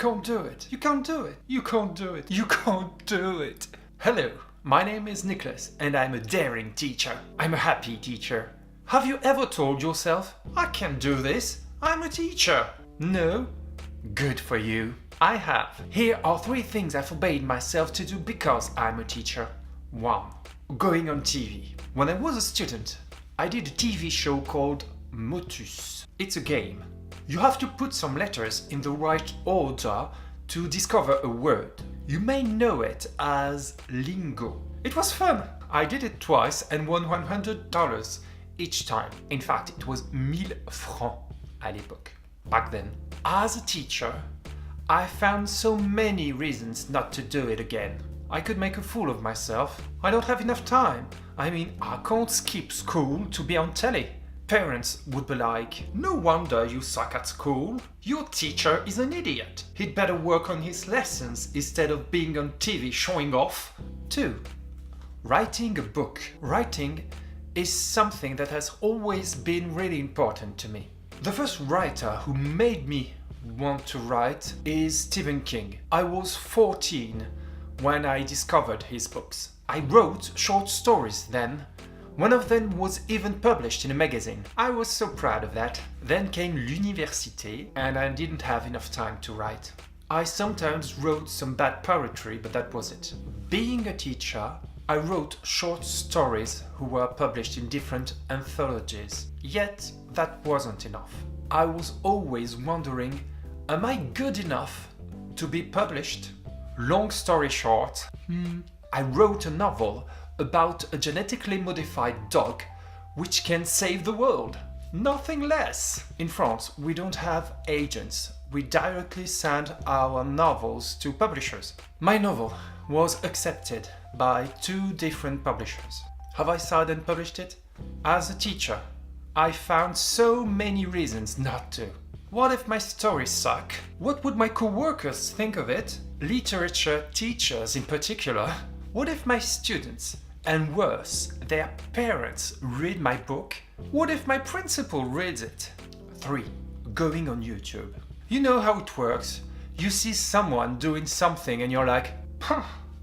can't do it. You can't do it. You can't do it. You can't do it. Hello, my name is Nicholas and I'm a daring teacher. I'm a happy teacher. Have you ever told yourself, I can do this, I'm a teacher? No? Good for you. I have. Here are 3 things I forbade myself to do because I'm a teacher. 1. Going on TV. When I was a student, I did a TV show called Motus. It's a game. You have to put some letters in the right order to discover a word. You may know it as lingo. It was fun. I did it twice and won $100 each time. In fact, it was 1000 francs à l'époque, back then. As a teacher, I found so many reasons not to do it again. I could make a fool of myself. I don't have enough time. I mean, I can't skip school to be on telly. Parents would be like, no wonder you suck at school. Your teacher is an idiot. He'd better work on his lessons instead of being on TV showing off. 2. Writing a book. Writing is something that has always been really important to me. The first writer who made me want to write is Stephen King. I was 14 when I discovered his books. I wrote short stories then. One of them was even published in a magazine. I was so proud of that. Then came l'université and I didn't have enough time to write. I sometimes wrote some bad poetry, but that was it. Being a teacher, I wrote short stories who were published in different anthologies. Yet, that wasn't enough. I was always wondering, am I good enough to be published? Long story short, I wrote a novel about a genetically modified dog which can save the world. Nothing less. In France, we don't have agents. We directly send our novels to publishers. My novel was accepted by 2 different publishers. Have I signed and published it? As a teacher, I found so many reasons not to. What if my stories suck? What would my co-workers think of it? Literature teachers in particular. What if my students, and worse, their parents, read my book? What if my principal reads it? 3. Going on YouTube. You know how it works. You see someone doing something and you're like,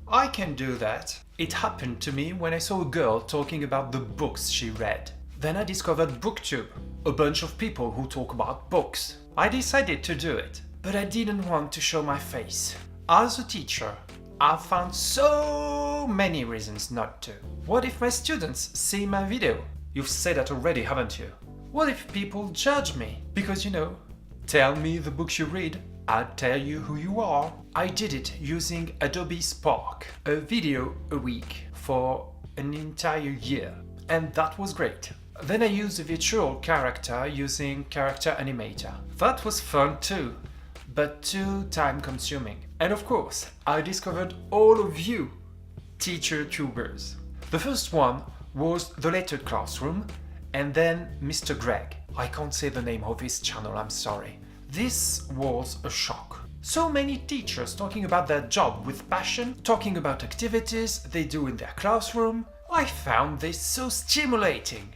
I can do that. It happened to me when I saw a girl talking about the books she read. Then I discovered BookTube, a bunch of people who talk about books. I decided to do it, but I didn't want to show my face. As a teacher, I've found so many reasons not to. What if my students see my video? You've said that already, haven't you? What if people judge me? Because tell me the books you read, I'll tell you who you are. I did it using Adobe Spark, a video a week for an entire year, and that was great. Then I used a virtual character using Character Animator. That was fun too, but too time consuming. And of course, I discovered all of you, teacher tubers. The first one was The Later Classroom, and then Mr. Greg. I can't say the name of his channel, I'm sorry. This was a shock. So many teachers talking about their job with passion, talking about activities they do in their classroom. I found this so stimulating.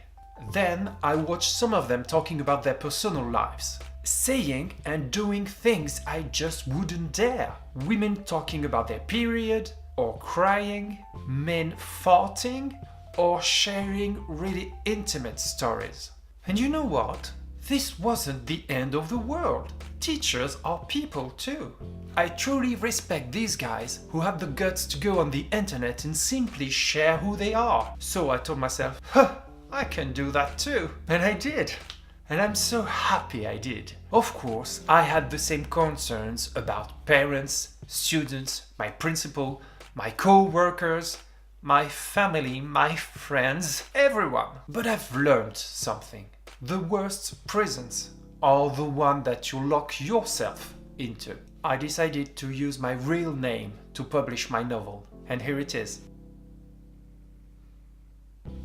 Then I watched some of them talking about their personal lives, saying and doing things I just wouldn't dare. Women talking about their period, or crying, men farting, or sharing really intimate stories. And you know what? This wasn't the end of the world. Teachers are people too. I truly respect these guys who have the guts to go on the internet and simply share who they are. So I told myself, I can do that too. And I did. And I'm so happy I did. Of course, I had the same concerns about parents, students, my principal, my co-workers, my family, my friends, everyone. But I've learned something. The worst prisons are the one that you lock yourself into. I decided to use my real name to publish my novel, and here it is.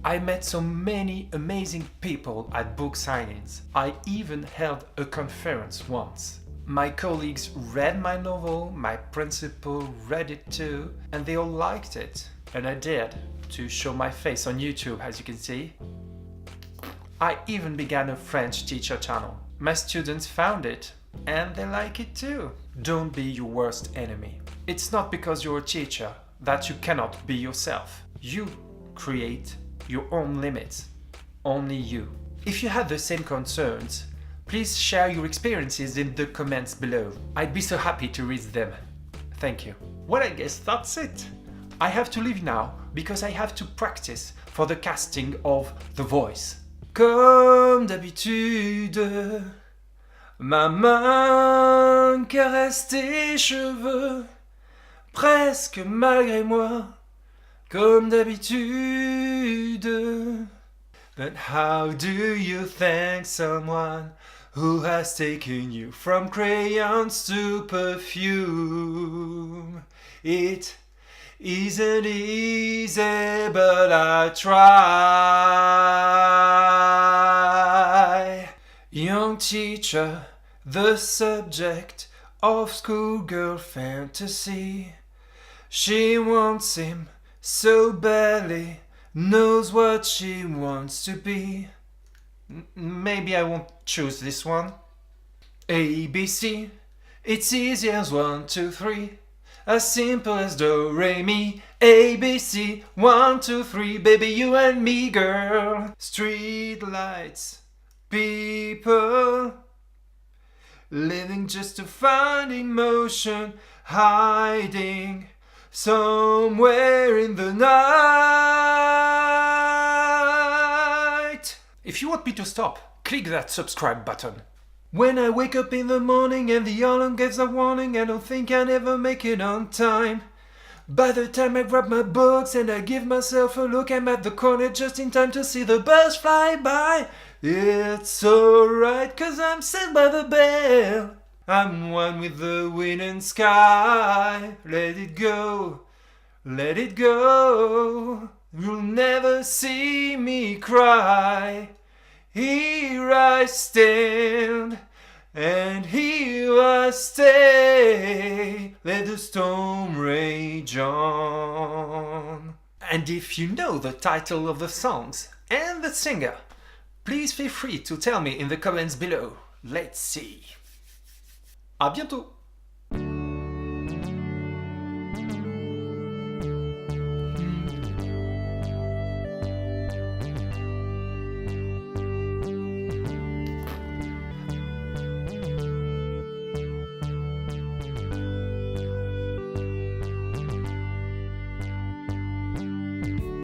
I met so many amazing people at book signings. I even held a conference once. My colleagues read my novel, my principal read it too, and they all liked it. And I dared to show my face on YouTube, as you can see. I even began a French teacher channel. My students found it And they like it too. Don't be your worst enemy. It's not because you're a teacher that you cannot be yourself. You create your own limits. Only you. If you have the same concerns, please share your experiences in the comments below. I'd be so happy to read them. Thank you. Well, I guess that's it. I have to leave now because I have to practice for the casting of The Voice. Comme d'habitude, ma main caresse tes cheveux, presque malgré moi, comme d'habitude. But how do you thank someone who has taken you from crayons to perfume? It isn't easy, but I try. Young teacher, the subject of schoolgirl fantasy. She wants him so badly, knows what she wants to be. Maybe I won't choose this one. A, B, C, it's easy as 1, 2, 3. As simple as do, re, mi. A, B, C, 1, 2, 3. Baby, you and me, girl. Street lights, people living just to find emotion, hiding somewhere in the night. If you want me to stop, click that subscribe button. When I wake up in the morning and the alarm gives a warning, I don't think I'll ever make it on time. By the time I grab my books and I give myself a look, I'm at the corner just in time to see the bus fly by. It's alright, 'cause I'm saved by the bell. I'm one with the wind and sky. Let it go, let it go. You'll never see me cry. Here I stand, and here I stay. Let the storm rage on. And if you know the title of the songs and the singer, please feel free to tell me in the comments below. Let's see. À bientôt!